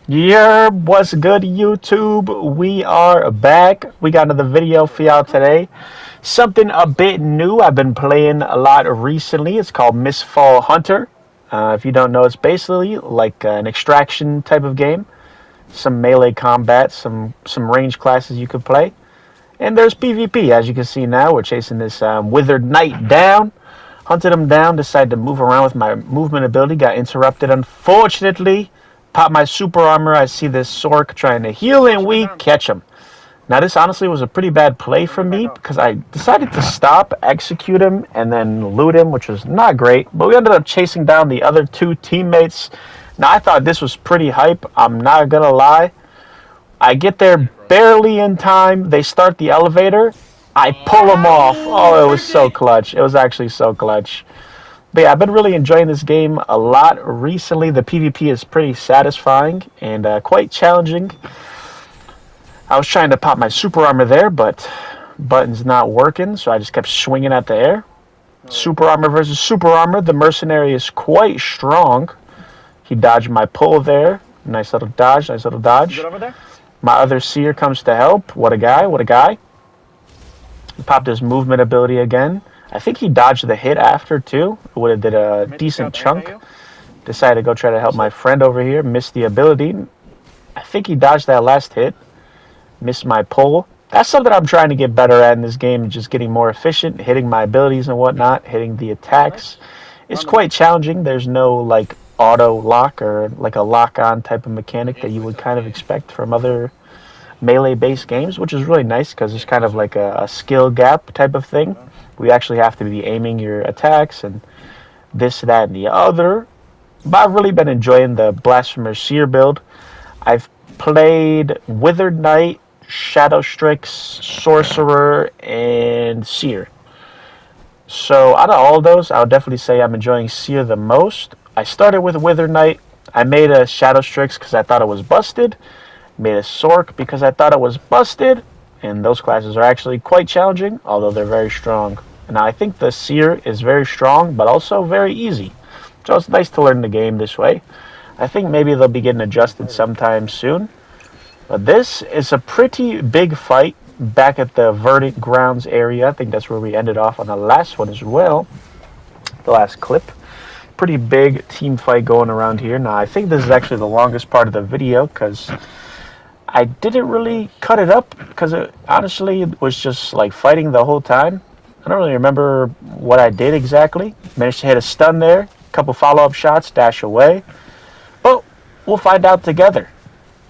Yeah, what's good, YouTube? We are back. We got another video for y'all today. Something a bit new I've been playing a lot recently. It's called Mistfall Hunter. If you don't know, it's basically like an extraction type of game. Some melee combat, some range classes you could play. And there's PvP. As you can see now, we're chasing this withered knight down. Hunted him down, decided to move around with my movement ability. Got interrupted, unfortunately. Pop my super armor. I see this Sork trying to heal, and we catch him. Now, this honestly was a pretty bad play for me because I decided to stop, execute him, and then loot him, which was not great. But we ended up chasing down the other two teammates. Now, I thought this was pretty hype. I'm not going to lie. I get there barely in time. They start the elevator. I pull them off. Oh, it was so clutch. It was actually so clutch. But yeah, I've been really enjoying this game a lot recently. The PvP is pretty satisfying and quite challenging. I was trying to pop my super armor there, but button's not working, so I just kept swinging at the air. Super armor versus super armor. The mercenary is quite strong. He dodged my pull there. Nice little dodge, nice little dodge. Good over there? My other seer comes to help. What a guy, what a guy. He popped his movement ability again. I think he dodged the hit after, too. Would have did a decent chunk. Decided to go try to help my friend over here. Missed the ability. I think he dodged that last hit. Missed my pull. That's something I'm trying to get better at in this game. Just getting more efficient. Hitting my abilities and whatnot. Hitting the attacks. It's quite challenging. There's no, like, auto lock or, like, a lock-on type of mechanic that you would kind of expect from other melee-based games, which is really nice because it's kind of like a skill gap type of thing. We actually have to be aiming your attacks and this, that, and the other. But I've really been enjoying the Blasphemer Seer build. I've played Withered Knight, Shadow Strix, Sorcerer, and Seer. So out of all of those, I would definitely say I'm enjoying Seer the most. I started with Withered Knight. I made a Shadow Strix because I thought it was busted. Made a Sork because I thought it was busted. And those classes are actually quite challenging, although they're very strong. And I think the Seer is very strong, but also very easy. So it's nice to learn the game this way. I think maybe they'll be getting adjusted sometime soon. But this is a pretty big fight back at the Verdict Grounds area. I think that's where we ended off on the last one as well. The last clip. Pretty big team fight going around here. Now, I think this is actually the longest part of the video because I didn't really cut it up because it honestly was just like fighting the whole time. I don't really remember what I did exactly. Managed to hit a stun there, a couple follow-up shots, dash away. But we'll find out together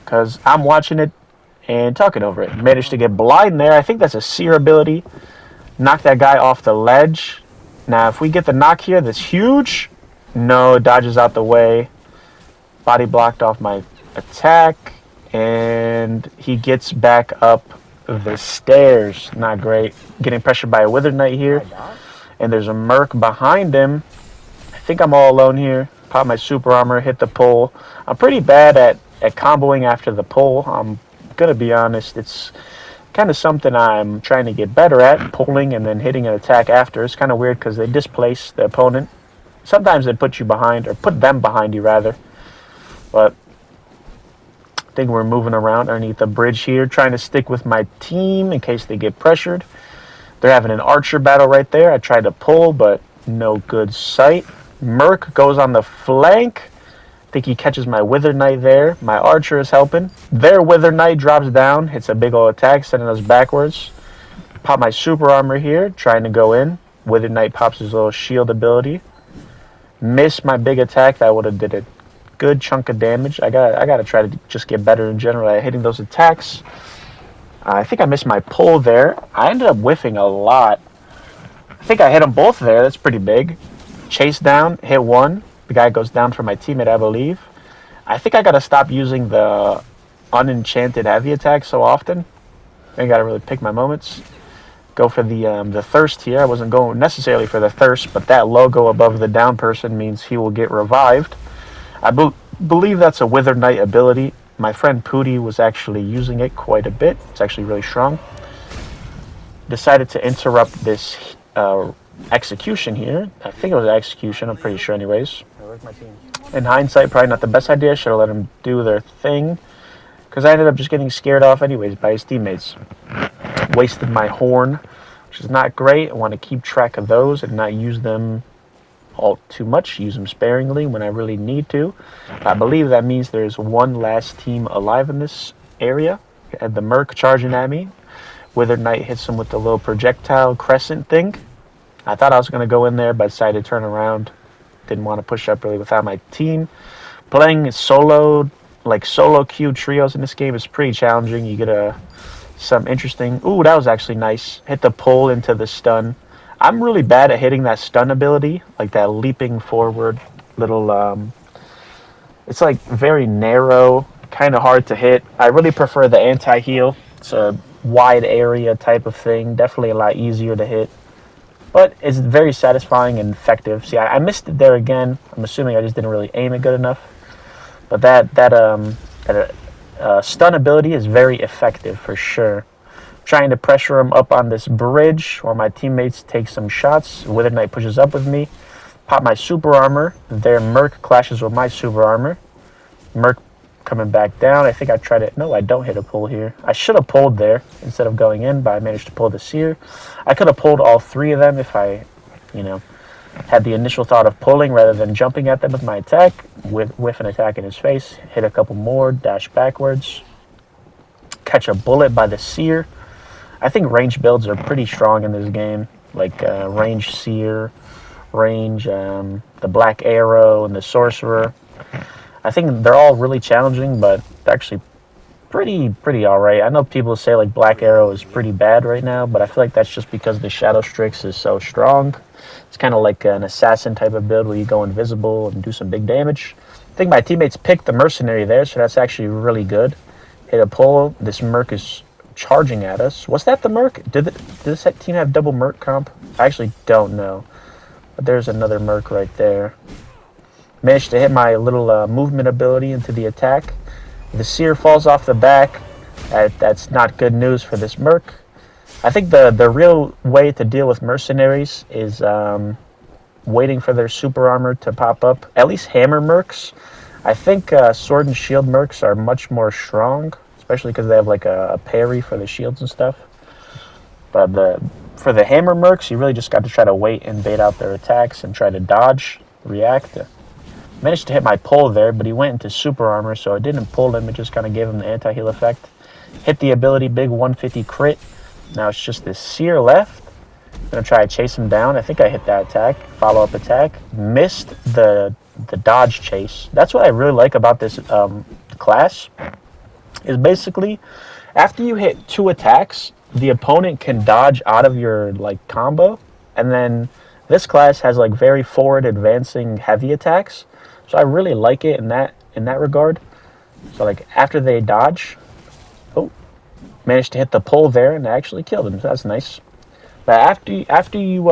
because I'm watching it and talking over it. Managed to get blind there. I think that's a Seer ability. Knock that guy off the ledge. Now, if we get the knock here, that's huge. No, dodges out the way. Body blocked off my attack. And he gets back up the stairs. Not great. Getting pressured by a Withered Knight here. And there's a Merc behind him. I think I'm all alone here. Pop my super armor, hit the pull. I'm pretty bad at comboing after the pull. I'm going to be honest. It's kind of something I'm trying to get better at. Pulling and then hitting an attack after. It's kind of weird because they displace the opponent. Sometimes they put you behind, or put them behind you rather. But I think we're moving around underneath the bridge here, trying to stick with my team in case they get pressured. They're having an archer battle right there. I tried to pull, but no good sight. Merc goes on the flank. I think he catches my Withered Knight there. My archer is helping. Their Withered Knight drops down, hits a big old attack, sending us backwards. Pop my super armor here, trying to go in. Withered Knight pops his little shield ability. Miss my big attack. That would have did a good chunk of damage. I gotta try to just get better in general at hitting those attacks. I think I missed my pull there. I ended up whiffing a lot. I think I hit them both there. That's pretty big. Chase down, hit one. The guy goes down for my teammate, I believe. I think I gotta stop using the unenchanted heavy attack so often. I gotta really pick my moments. Go for the thirst here. I wasn't going necessarily for the thirst, but that logo above the down person means he will get revived. I believe that's a Withered Knight ability. My friend Pooty was actually using it quite a bit. It's actually really strong. Decided to interrupt this execution here. I think it was execution, I'm pretty sure anyways. Where's my team? In hindsight, probably not the best idea. Should have let him do their thing. Because I ended up just getting scared off anyways by his teammates. Wasted my horn, which is not great. I want to keep track of those and not use them all too much. Use them sparingly when I really need to. I believe that means there's one last team alive in this area. And the Merc charging at me. Withered Knight hits him with the little projectile crescent thing. I thought I was going to go in there, but decided to turn around. Didn't want to push up really without my team. Playing solo queue trios in this game is pretty challenging. You get some interesting... Ooh, that was actually nice. Hit the pull into the stun. I'm really bad at hitting that stun ability, like that leaping forward little... It's like very narrow, kind of hard to hit. I really prefer the anti-heal. It's a wide area type of thing. Definitely a lot easier to hit. But it's very satisfying and effective. See, I missed it there again. I'm assuming I just didn't really aim it good enough. But that stun ability is very effective for sure. Trying to pressure him up on this bridge while my teammates take some shots. Withered Knight pushes up with me. Pop my super armor. Their Merc clashes with my super armor. Merc coming back down. I think I tried it. No, I don't hit a pull here. I should have pulled there instead of going in, but I managed to pull the Seer. I could have pulled all three of them if I, had the initial thought of pulling rather than jumping at them with my attack. Whiff an attack in his face. Hit a couple more. Dash backwards. Catch a bullet by the Seer. I think range builds are pretty strong in this game. Like range Seer, range, the Black Arrow, and the Sorcerer. I think they're all really challenging, but they're actually pretty alright. I know people say like Black Arrow is pretty bad right now, but I feel like that's just because the Shadow Strix is so strong. It's kind of like an assassin type of build where you go invisible and do some big damage. I think my teammates picked the Mercenary there, so that's actually really good. Hit a pull. This Merc is charging at us. Was that the Merc? Did this team have double Merc comp? I actually don't know. But there's another Merc right there. Managed to hit my little movement ability into the attack. The Seer falls off the back. That's not good news for this Merc. I think the real way to deal with mercenaries is waiting for their super armor to pop up. At least hammer Mercs. I think sword and shield Mercs are much more strong, especially because they have like a parry for the shields and stuff. But for the hammer Mercs, you really just got to try to wait and bait out their attacks and try to dodge, react. Managed to hit my pull there, but he went into super armor, so it didn't pull him. It just kind of gave him the anti-heal effect. Hit the ability, big 150 crit. Now it's just this Seer left. I'm going to try to chase him down. I think I hit that attack. Follow-up attack. Missed the dodge chase. That's what I really like about this class. Is basically, after you hit 2 attacks, the opponent can dodge out of your combo. And then this class has very forward advancing heavy attacks. So I really like it in that regard. So after they dodge, managed to hit the pull there and actually killed him. So that's nice. But after you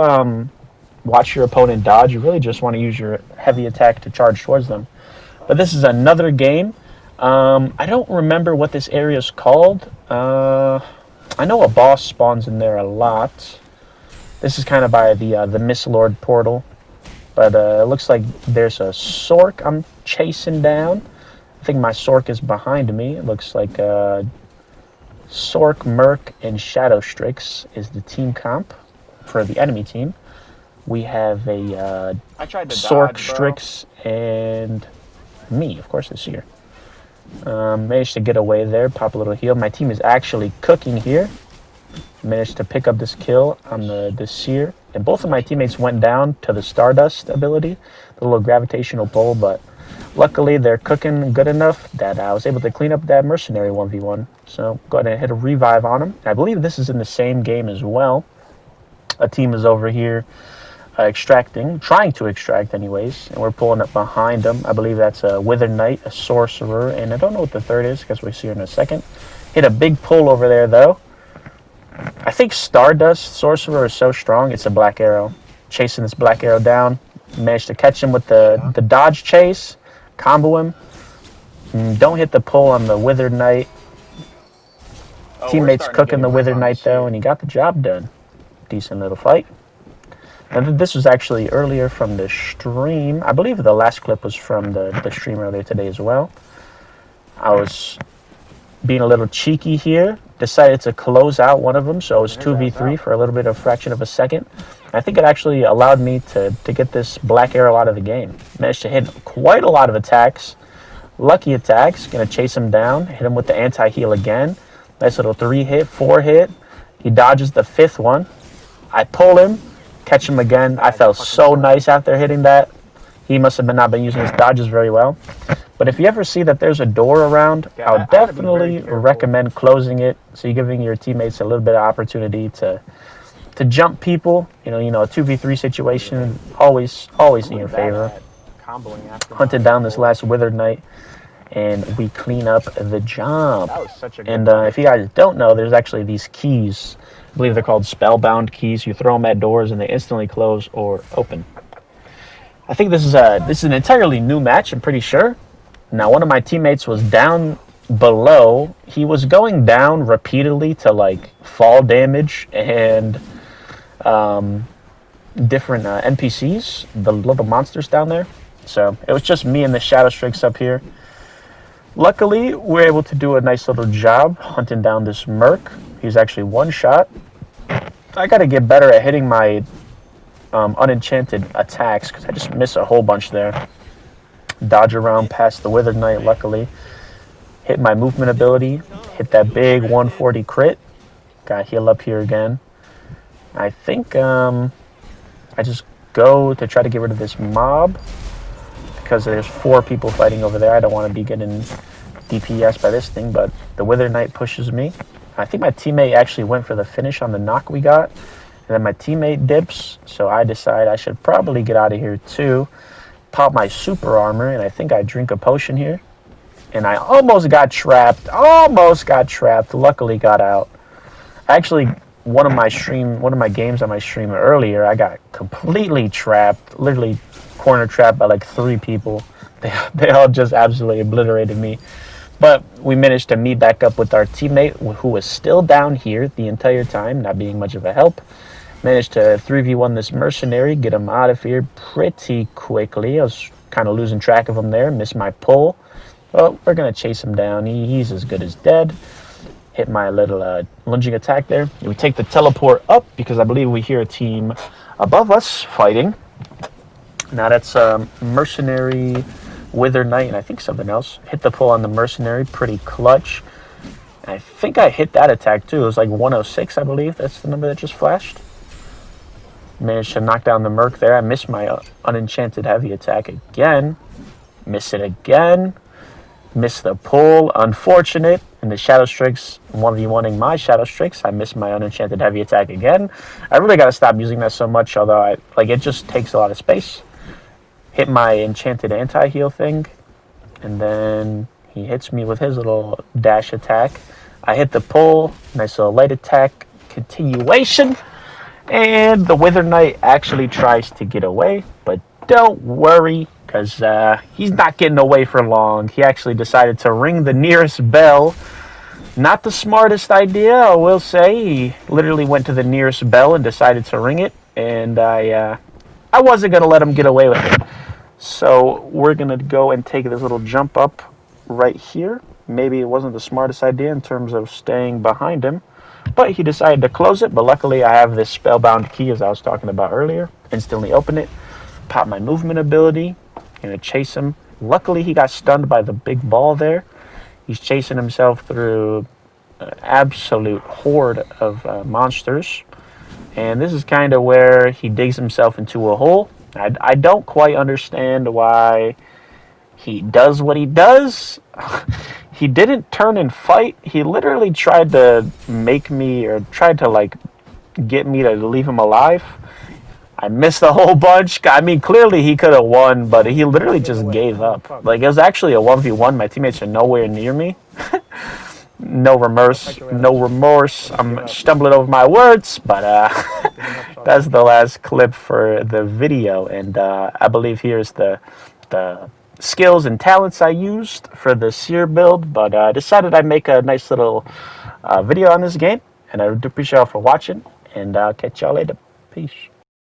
watch your opponent dodge, you really just want to use your heavy attack to charge towards them. But this is another game. I don't remember what this area is called. I know a boss spawns in there a lot. This is kind of by the Mist Lord portal. But it looks like there's a Sork I'm chasing down. I think my Sork is behind me. It looks like Sork, Merc, and Shadow Strix is the team comp for the enemy team. We have a Sork, Strix, and me, of course, this year. Managed to get away there, pop a little heal. My team is actually cooking here. Managed to pick up this kill on the Seer. And both of my teammates went down to the Stardust ability, the little gravitational pull, but luckily they're cooking good enough that I was able to clean up that Mercenary 1v1. So go ahead and hit a revive on him. I believe this is in the same game as well. A team is over here trying to extract anyways, and we're pulling up behind them. I believe that's a Withered Knight, a Sorcerer, and I don't know what the third is because we'll see her in a second. Hit a big pull over there though. I think Stardust Sorcerer is so strong, it's a Black Arrow. Chasing this Black Arrow down. Managed to catch him with the dodge chase. Combo him. Don't hit the pull on the Withered Knight. Teammates cooking the Withered Knight though, and he got the job done. Decent little fight. And this was actually earlier from the stream. I believe the last clip was from the stream earlier today as well. I was being a little cheeky here. Decided to close out one of them, so it was 2v3 for a little bit of fraction of a second. I think it actually allowed me to get this black arrow out of the game. Managed to hit quite a lot of attacks. Lucky attacks. Gonna chase him down. Hit him with the anti-heal again. Nice little 3-hit, 4-hit. He dodges the 5th one. I pull him. Catch him again. I felt so nice after hitting that. He must have not been using his dodges very well. But if you ever see that there's a door around, I would definitely recommend closing it, so you're giving your teammates a little bit of opportunity to jump people. You know, a 2v3 situation, always in your favor. Hunted down this last Withered Knight, and we clean up the job. And if you guys don't know, there's actually these keys. I believe they're called spellbound keys. You throw them at doors and they instantly close or open. I think this is an entirely new match, I'm pretty sure. Now, one of my teammates was down below. He was going down repeatedly to like fall damage and different NPCs, the little monsters down there. So it was just me and the Shadow Strix up here. Luckily, we're able to do a nice little job hunting down this Merc. He's actually one shot. I got to get better at hitting my unenchanted attacks because I just miss a whole bunch there. Dodge around past the Withered Knight, luckily. Hit my movement ability. Hit that big 140 crit. Got heal up here again. I think I just go to try to get rid of this mob because there's 4 people fighting over there. I don't want to be getting DPS by this thing, but the Withered Knight pushes me. I think my teammate actually went for the finish on the knock we got. And then my teammate dips, so I decide I should probably get out of here too. Pop my super armor, and I think I drink a potion here. And I almost got trapped. Luckily got out. Actually, one of my games on my stream earlier, I got completely trapped. Literally corner trapped by like 3 people. They all just absolutely obliterated me. But we managed to meet back up with our teammate, who was still down here the entire time, not being much of a help. Managed to 3v1 this mercenary, get him out of here pretty quickly. I was kind of losing track of him there, missed my pull. Well, we're going to chase him down. He's as good as dead. Hit my little lunging attack there. We take the teleport up because I believe we hear a team above us fighting. Now that's mercenary, Withered Knight, and I think something else. Hit the pull on the mercenary, pretty clutch. And I think I hit that attack too. It was like 106, I believe. That's the number that just flashed. Managed to knock down the Merc there. I missed my unenchanted heavy attack again. Miss it again. Miss the pull. Unfortunate. And the Shadow Strix, 1v1ing my Shadow Strix. I missed my unenchanted heavy attack again. I really got to stop using that so much, although it just takes a lot of space. Hit my enchanted anti-heal thing. And then he hits me with his little dash attack. I hit the pull. Nice little light attack. Continuation. And the Withered Knight actually tries to get away, but don't worry, because he's not getting away for long. He actually decided to ring the nearest bell. Not the smartest idea, I will say. He literally went to the nearest bell and decided to ring it, and I wasn't going to let him get away with it. So we're going to go and take this little jump up right here. Maybe it wasn't the smartest idea in terms of staying behind him. But he decided to close it, but luckily I have this spellbound key as I was talking about earlier. Instantly open it, pop my movement ability, gonna chase him. Luckily he got stunned by the big ball there. He's chasing himself through an absolute horde of monsters. And this is kind of where he digs himself into a hole. I don't quite understand why he does what he does. He didn't turn and fight. He literally tried to make me, or tried to like get me to leave him alive. I missed a whole bunch. I mean, clearly he could have won, but he literally just gave up. Like, it was actually a 1v1. My teammates are nowhere near me. No remorse. I'm stumbling over my words, but that's the last clip for the video. And I believe here's the skills and talents I used for the Seer build, but I decided I'd make a nice little video on this game, and I do appreciate y'all for watching, and I'll catch y'all later. Peace.